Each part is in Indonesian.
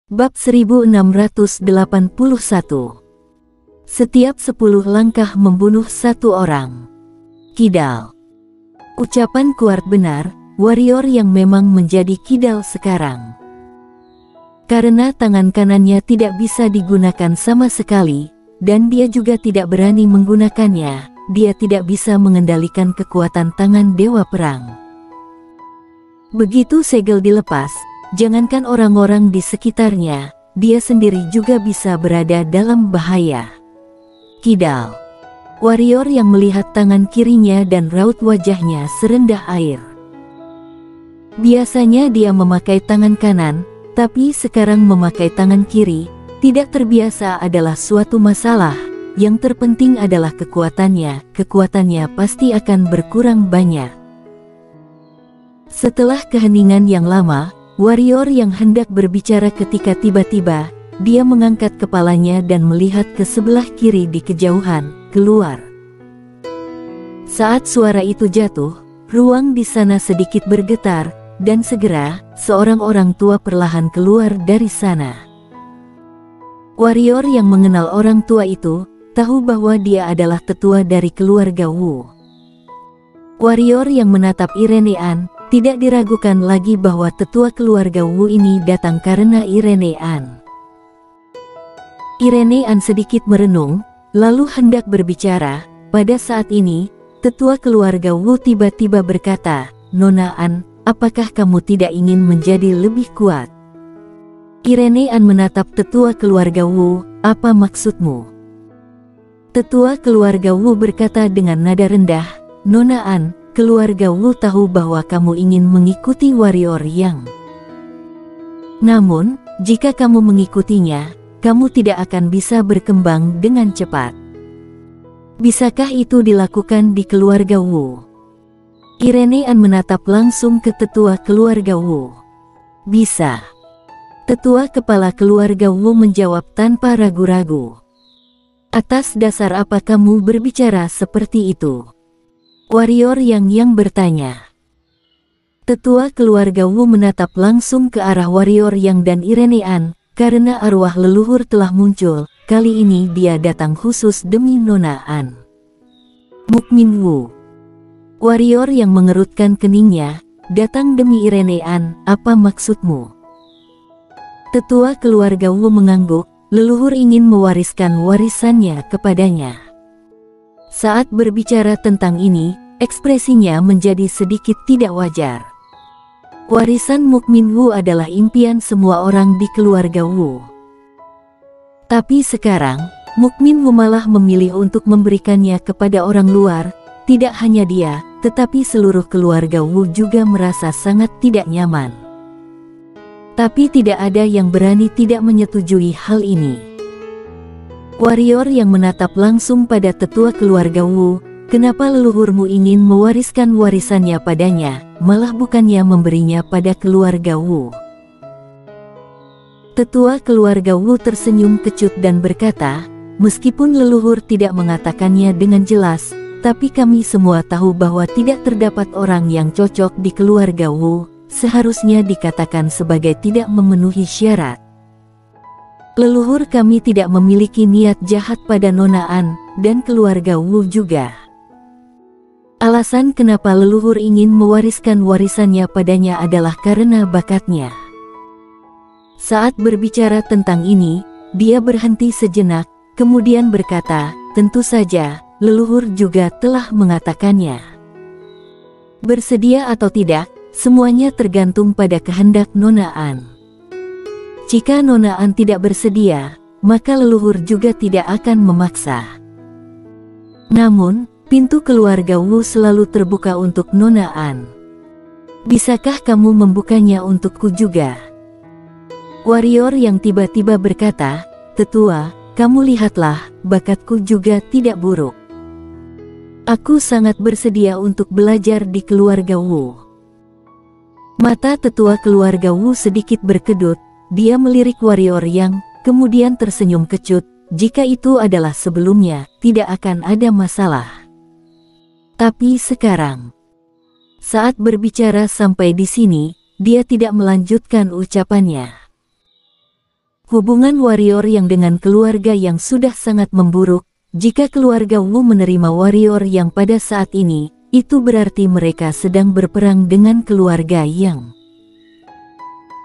Bab 1681. Setiap 10 langkah membunuh satu orang. Kidal. Ucapan Kuart benar, warrior yang memang menjadi kidal sekarang. Karena tangan kanannya tidak bisa digunakan sama sekali, dan dia juga tidak berani menggunakannya, dia tidak bisa mengendalikan kekuatan tangan dewa perang. Begitu segel dilepas, jangankan orang-orang di sekitarnya, dia sendiri juga bisa berada dalam bahaya. Kidal. Warrior yang melihat tangan kirinya dan raut wajahnya serendah air. Biasanya dia memakai tangan kanan, tapi sekarang memakai tangan kiri, tidak terbiasa adalah suatu masalah. Yang terpenting adalah kekuatannya pasti akan berkurang banyak. Setelah keheningan yang lama, warrior yang hendak berbicara ketika tiba-tiba, dia mengangkat kepalanya dan melihat ke sebelah kiri di kejauhan, keluar. Saat suara itu jatuh, ruang di sana sedikit bergetar, dan segera, seorang orang tua perlahan keluar dari sana. Warrior yang mengenal orang tua itu, tahu bahwa dia adalah tetua dari keluarga Wu. Warrior yang menatap Irenean, tidak diragukan lagi bahwa tetua keluarga Wu ini datang karena Irenean. Irenean sedikit merenung, lalu hendak berbicara. Pada saat ini, tetua keluarga Wu tiba-tiba berkata, "Nona An, apakah kamu tidak ingin menjadi lebih kuat?" Irenean menatap tetua keluarga Wu, "Apa maksudmu?" Tetua keluarga Wu berkata dengan nada rendah, "Nona An, keluarga Wu tahu bahwa kamu ingin mengikuti warrior yang. Namun, jika kamu mengikutinya, kamu tidak akan bisa berkembang dengan cepat. Bisakah itu dilakukan di keluarga Wu?" Irenean menatap langsung ke tetua keluarga Wu. "Bisa." Tetua kepala keluarga Wu menjawab tanpa ragu-ragu. "Atas dasar apa kamu berbicara seperti itu?" Warrior yang bertanya. Tetua keluarga Wu menatap langsung ke arah warrior yang dan Irenean, karena arwah leluhur telah muncul, kali ini dia datang khusus demi Nona An. Mukmin Wu. Warrior yang mengerutkan keningnya, datang demi Irenean, apa maksudmu? Tetua keluarga Wu mengangguk, leluhur ingin mewariskan warisannya kepadanya. Saat berbicara tentang ini, ekspresinya menjadi sedikit tidak wajar. Warisan Mukmin Wu adalah impian semua orang di keluarga Wu. Tapi sekarang, Mukmin Wu malah memilih untuk memberikannya kepada orang luar. Tidak hanya dia, tetapi seluruh keluarga Wu juga merasa sangat tidak nyaman. Tapi tidak ada yang berani tidak menyetujui hal ini. Warrior yang menatap langsung pada tetua keluarga Wu, "Kenapa leluhurmu ingin mewariskan warisannya padanya, malah bukannya memberinya pada keluarga Wu?" Tetua keluarga Wu tersenyum kecut dan berkata, "Meskipun leluhur tidak mengatakannya dengan jelas, tapi kami semua tahu bahwa tidak terdapat orang yang cocok di keluarga Wu, seharusnya dikatakan sebagai tidak memenuhi syarat. Leluhur kami tidak memiliki niat jahat pada Nona An, dan keluarga Wu juga. Alasan kenapa leluhur ingin mewariskan warisannya padanya adalah karena bakatnya." Saat berbicara tentang ini, dia berhenti sejenak, kemudian berkata, "Tentu saja, leluhur juga telah mengatakannya. Bersedia atau tidak, semuanya tergantung pada kehendak Nona An. Jika Nona An tidak bersedia, maka leluhur juga tidak akan memaksa. Namun, pintu keluarga Wu selalu terbuka untuk Nona An. Bisakah kamu membukanya untukku juga?" Warrior yang tiba-tiba berkata, "Tetua, kamu lihatlah, bakatku juga tidak buruk. Aku sangat bersedia untuk belajar di keluarga Wu." Mata tetua keluarga Wu sedikit berkedut. Dia melirik warrior yang, kemudian tersenyum kecut, "Jika itu adalah sebelumnya, tidak akan ada masalah. Tapi sekarang." Saat berbicara sampai di sini, dia tidak melanjutkan ucapannya. Hubungan warrior yang dengan keluarga yang sudah sangat memburuk. Jika keluarga Wu menerima warrior yang pada saat ini, itu berarti mereka sedang berperang dengan keluarga Yang.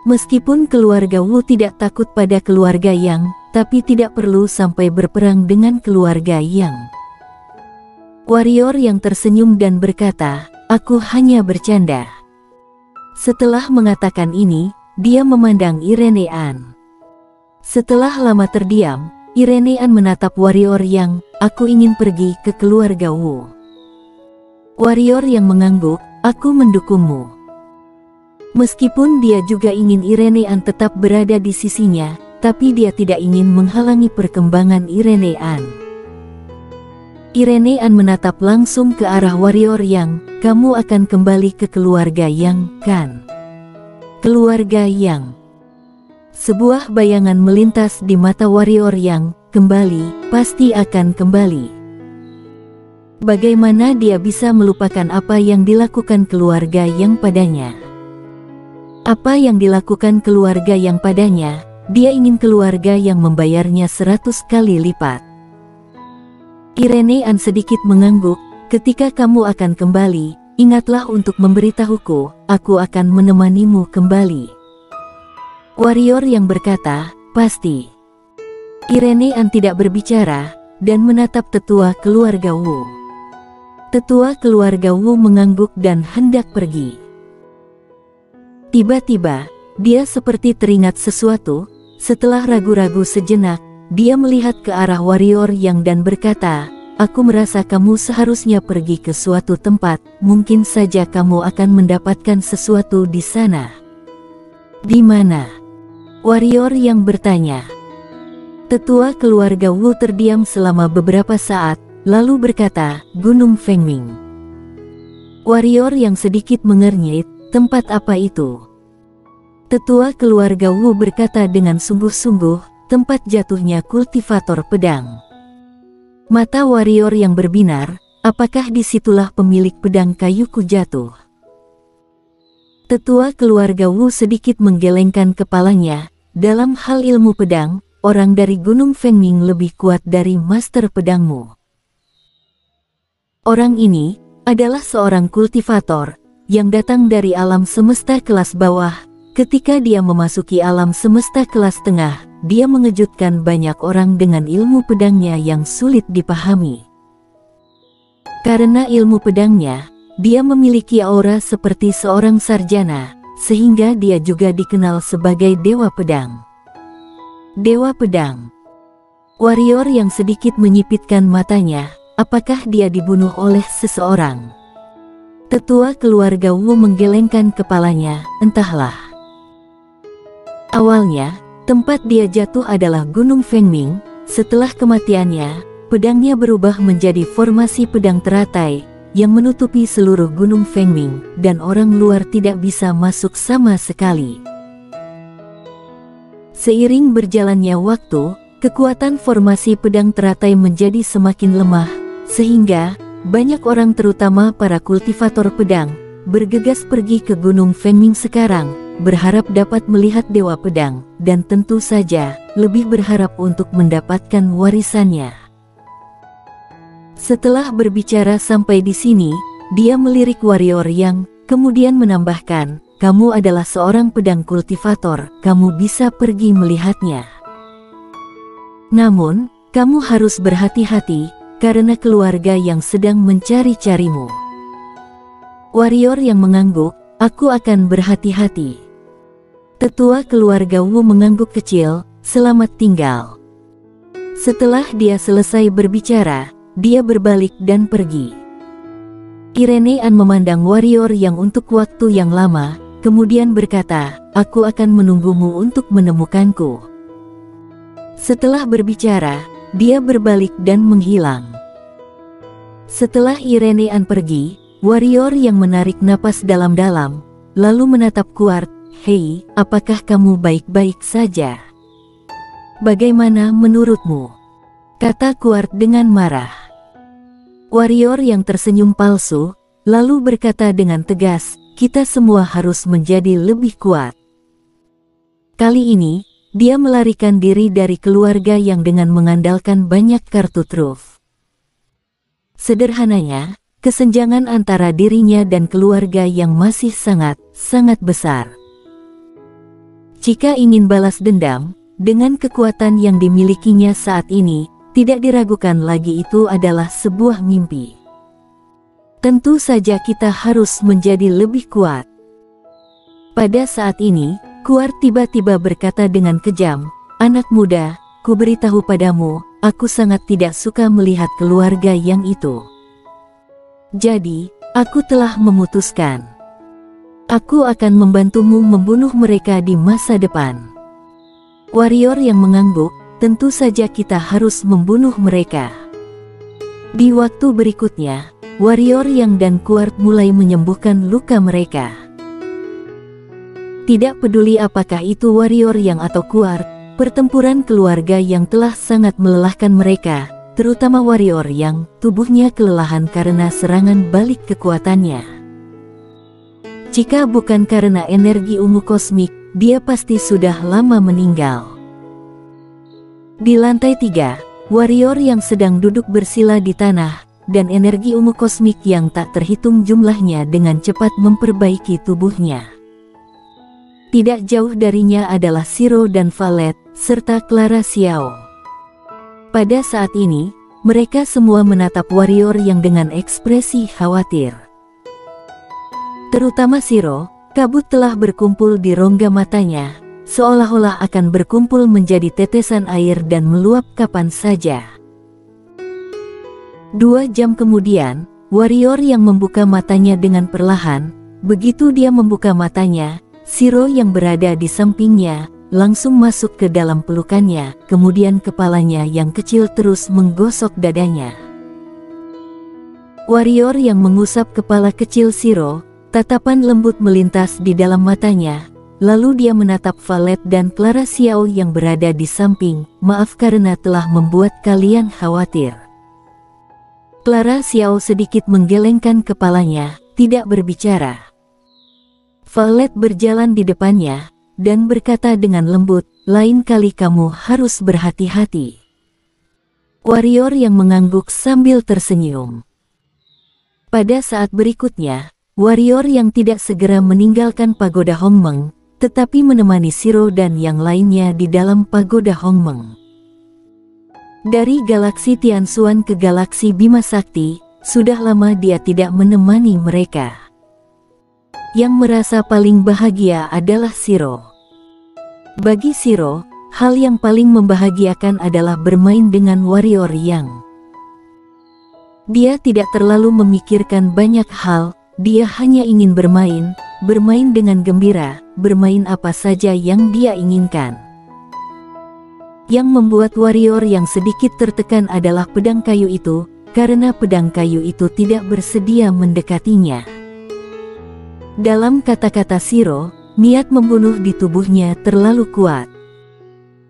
Meskipun keluarga Wu tidak takut pada keluarga Yang, tapi tidak perlu sampai berperang dengan keluarga Yang. Warrior yang tersenyum dan berkata, "Aku hanya bercanda." Setelah mengatakan ini, dia memandang Irene An. Setelah lama terdiam, Irene An menatap warrior Yang, "Aku ingin pergi ke keluarga Wu." Warrior yang mengangguk, "Aku mendukungmu." Meskipun dia juga ingin Irene An tetap berada di sisinya, tapi dia tidak ingin menghalangi perkembangan Irene An. Irene An menatap langsung ke arah warrior Yang, "Kamu akan kembali ke keluarga Yang, kan?" Keluarga Yang. Sebuah bayangan melintas di mata warrior Yang, "Kembali, pasti akan kembali." Bagaimana dia bisa melupakan apa yang dilakukan keluarga Yang padanya? Apa yang dilakukan keluarga Yang padanya? Dia ingin keluarga yang membayarnya 100 kali lipat. Irene An sedikit mengangguk, "Ketika kamu akan kembali, ingatlah untuk memberitahuku, aku akan menemanimu kembali." Warrior yang berkata, "Pasti." Irene An tidak berbicara, dan menatap tetua keluarga Wu. Tetua keluarga Wu mengangguk dan hendak pergi. Tiba-tiba, dia seperti teringat sesuatu. Setelah ragu-ragu sejenak, dia melihat ke arah warrior Yang dan berkata, "Aku merasa kamu seharusnya pergi ke suatu tempat, mungkin saja kamu akan mendapatkan sesuatu di sana." "Di mana?" warrior Yang bertanya. Tetua keluarga Wu terdiam selama beberapa saat, lalu berkata, "Gunung Fengming." Warrior Yang sedikit mengernyit, "Tempat apa itu?" Tetua keluarga Wu berkata dengan sungguh-sungguh, "Tempat jatuhnya kultivator pedang." Mata warrior yang berbinar, "Apakah disitulah pemilik pedang kayuku jatuh?" Tetua keluarga Wu sedikit menggelengkan kepalanya. Dalam hal ilmu pedang, orang dari Gunung Fengming lebih kuat dari master pedangmu. Orang ini adalah seorang kultivator yang datang dari alam semesta kelas bawah. Ketika dia memasuki alam semesta kelas tengah, dia mengejutkan banyak orang dengan ilmu pedangnya yang sulit dipahami. Karena ilmu pedangnya, dia memiliki aura seperti seorang sarjana, sehingga dia juga dikenal sebagai Dewa Pedang. Dewa Pedang. Warrior yang sedikit menyipitkan matanya, apakah dia dibunuh oleh seseorang? Tetua keluarga Wu menggelengkan kepalanya, entahlah. Awalnya, tempat dia jatuh adalah Gunung Fengming. Setelah kematiannya, pedangnya berubah menjadi formasi pedang teratai, yang menutupi seluruh Gunung Fengming, dan orang luar tidak bisa masuk sama sekali. Seiring berjalannya waktu, kekuatan formasi pedang teratai menjadi semakin lemah, sehingga banyak orang terutama para kultivator pedang, bergegas pergi ke Gunung Fengming sekarang, berharap dapat melihat Dewa Pedang, dan tentu saja, lebih berharap untuk mendapatkan warisannya. Setelah berbicara sampai di sini, dia melirik warrior Yang, kemudian menambahkan, "Kamu adalah seorang pedang kultivator, kamu bisa pergi melihatnya. Namun, kamu harus berhati-hati, karena keluarga yang sedang mencari-carimu." Warrior yang mengangguk, "Aku akan berhati-hati." Tetua keluarga Wu mengangguk kecil, "Selamat tinggal." Setelah dia selesai berbicara, dia berbalik dan pergi. Irene An memandang warrior yang untuk waktu yang lama, kemudian berkata, "Aku akan menunggumu untuk menemukanku." Setelah berbicara, dia berbalik dan menghilang. Setelah Irene An pergi, warrior yang menarik napas dalam-dalam, lalu menatap Kuart. "Hei, apakah kamu baik-baik saja? Bagaimana menurutmu?" kata Kuart dengan marah. Warrior yang tersenyum palsu, lalu berkata dengan tegas, "Kita semua harus menjadi lebih kuat. Kali ini, dia melarikan diri dari keluarga yang dengan mengandalkan banyak kartu truf. Sederhananya, kesenjangan antara dirinya dan keluarga yang masih sangat besar. Jika ingin balas dendam, dengan kekuatan yang dimilikinya saat ini, tidak diragukan lagi itu adalah sebuah mimpi. Tentu saja kita harus menjadi lebih kuat. Pada saat ini, Kuart tiba-tiba berkata dengan kejam, "Anak muda, ku beritahu padamu, aku sangat tidak suka melihat keluarga yang itu. Jadi, aku telah memutuskan. Aku akan membantumu membunuh mereka di masa depan." Warrior yang mengangguk, tentu saja kita harus membunuh mereka. Di waktu berikutnya, Warrior yang dan Kuart mulai menyembuhkan luka mereka. Tidak peduli apakah itu Warrior yang atau Kuart, pertempuran keluarga yang telah sangat melelahkan mereka, terutama Warrior yang tubuhnya kelelahan karena serangan balik kekuatannya. Jika bukan karena energi ungu kosmik, dia pasti sudah lama meninggal. Di lantai 3, Warrior yang sedang duduk bersila di tanah, dan energi ungu kosmik yang tak terhitung jumlahnya dengan cepat memperbaiki tubuhnya. Tidak jauh darinya adalah Shiro dan Valet, serta Clara Xiao. Pada saat ini, mereka semua menatap Warrior yang dengan ekspresi khawatir. Terutama Shiro, kabut telah berkumpul di rongga matanya, seolah-olah akan berkumpul menjadi tetesan air dan meluap kapan saja. 2 jam kemudian, Warrior yang membuka matanya dengan perlahan. Begitu dia membuka matanya, Shiro yang berada di sampingnya langsung masuk ke dalam pelukannya, kemudian kepalanya yang kecil terus menggosok dadanya. Warrior yang mengusap kepala kecil Shiro, tatapan lembut melintas di dalam matanya, lalu dia menatap Valet dan Clara Xiao yang berada di samping. "Maaf karena telah membuat kalian khawatir." Clara Xiao sedikit menggelengkan kepalanya, tidak berbicara. Valet berjalan di depannya, dan berkata dengan lembut, "Lain kali kamu harus berhati-hati." Warrior yang mengangguk sambil tersenyum. Pada saat berikutnya, Warrior yang tidak segera meninggalkan pagoda Hongmeng, tetapi menemani Shiro dan yang lainnya di dalam pagoda Hongmeng. Dari galaksi Tianxuan ke galaksi Bima Sakti, sudah lama dia tidak menemani mereka. Yang merasa paling bahagia adalah Shiro. Bagi Shiro, hal yang paling membahagiakan adalah bermain dengan Warrior yang. Dia tidak terlalu memikirkan banyak hal. Dia hanya ingin bermain dengan gembira, bermain apa saja yang dia inginkan. Yang membuat Warrior yang sedikit tertekan adalah pedang kayu itu, karena pedang kayu itu tidak bersedia mendekatinya. Dalam kata-kata Shiro, niat membunuh di tubuhnya terlalu kuat.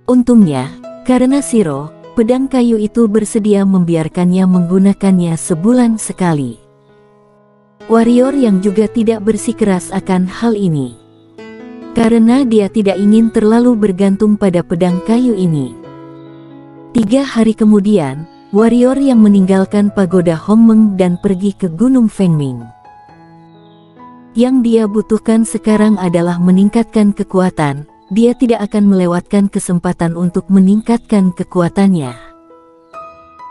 Untungnya, karena Shiro, pedang kayu itu bersedia membiarkannya menggunakannya sebulan sekali. Warrior yang juga tidak bersikeras akan hal ini. Karena dia tidak ingin terlalu bergantung pada pedang kayu ini. 3 hari kemudian, Warrior yang meninggalkan pagoda Hongmeng dan pergi ke Gunung Fengming. Yang dia butuhkan sekarang adalah meningkatkan kekuatan. Dia tidak akan melewatkan kesempatan untuk meningkatkan kekuatannya.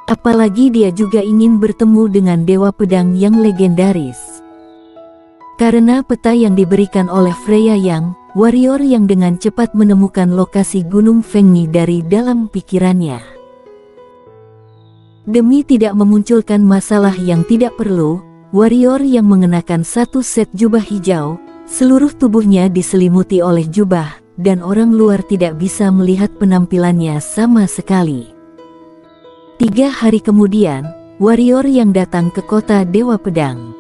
Apalagi dia juga ingin bertemu dengan Dewa Pedang yang legendaris. Karena peta yang diberikan oleh Freya Yang, Warrior yang dengan cepat menemukan lokasi Gunung Fengmi dari dalam pikirannya. Demi tidak memunculkan masalah yang tidak perlu, Warrior yang mengenakan satu set jubah hijau, seluruh tubuhnya diselimuti oleh jubah, dan orang luar tidak bisa melihat penampilannya sama sekali. 3 hari kemudian, Warrior yang datang ke kota Dewa Pedang.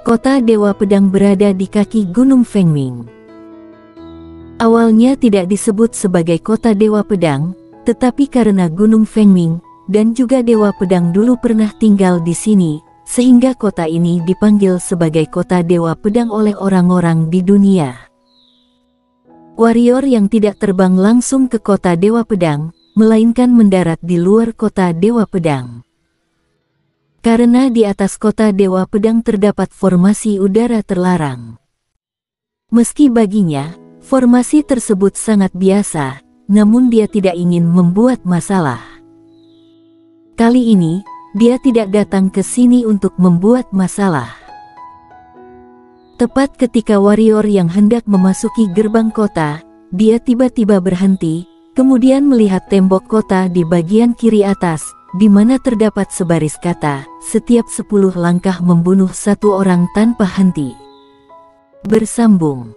Kota Dewa Pedang berada di kaki Gunung Fengming. Awalnya tidak disebut sebagai kota Dewa Pedang, tetapi karena Gunung Fengming dan juga Dewa Pedang dulu pernah tinggal di sini, sehingga kota ini dipanggil sebagai kota Dewa Pedang oleh orang-orang di dunia. Warrior yang tidak terbang langsung ke kota Dewa Pedang, melainkan mendarat di luar kota Dewa Pedang. Karena di atas kota Dewa Pedang terdapat formasi udara terlarang. Meski baginya, formasi tersebut sangat biasa, namun dia tidak ingin membuat masalah. Kali ini, dia tidak datang ke sini untuk membuat masalah. Tepat ketika warrior yang hendak memasuki gerbang kota, dia tiba-tiba berhenti, kemudian melihat tembok kota di bagian kiri atas, di mana terdapat sebaris kata, setiap 10 langkah membunuh 1 orang tanpa henti. Bersambung.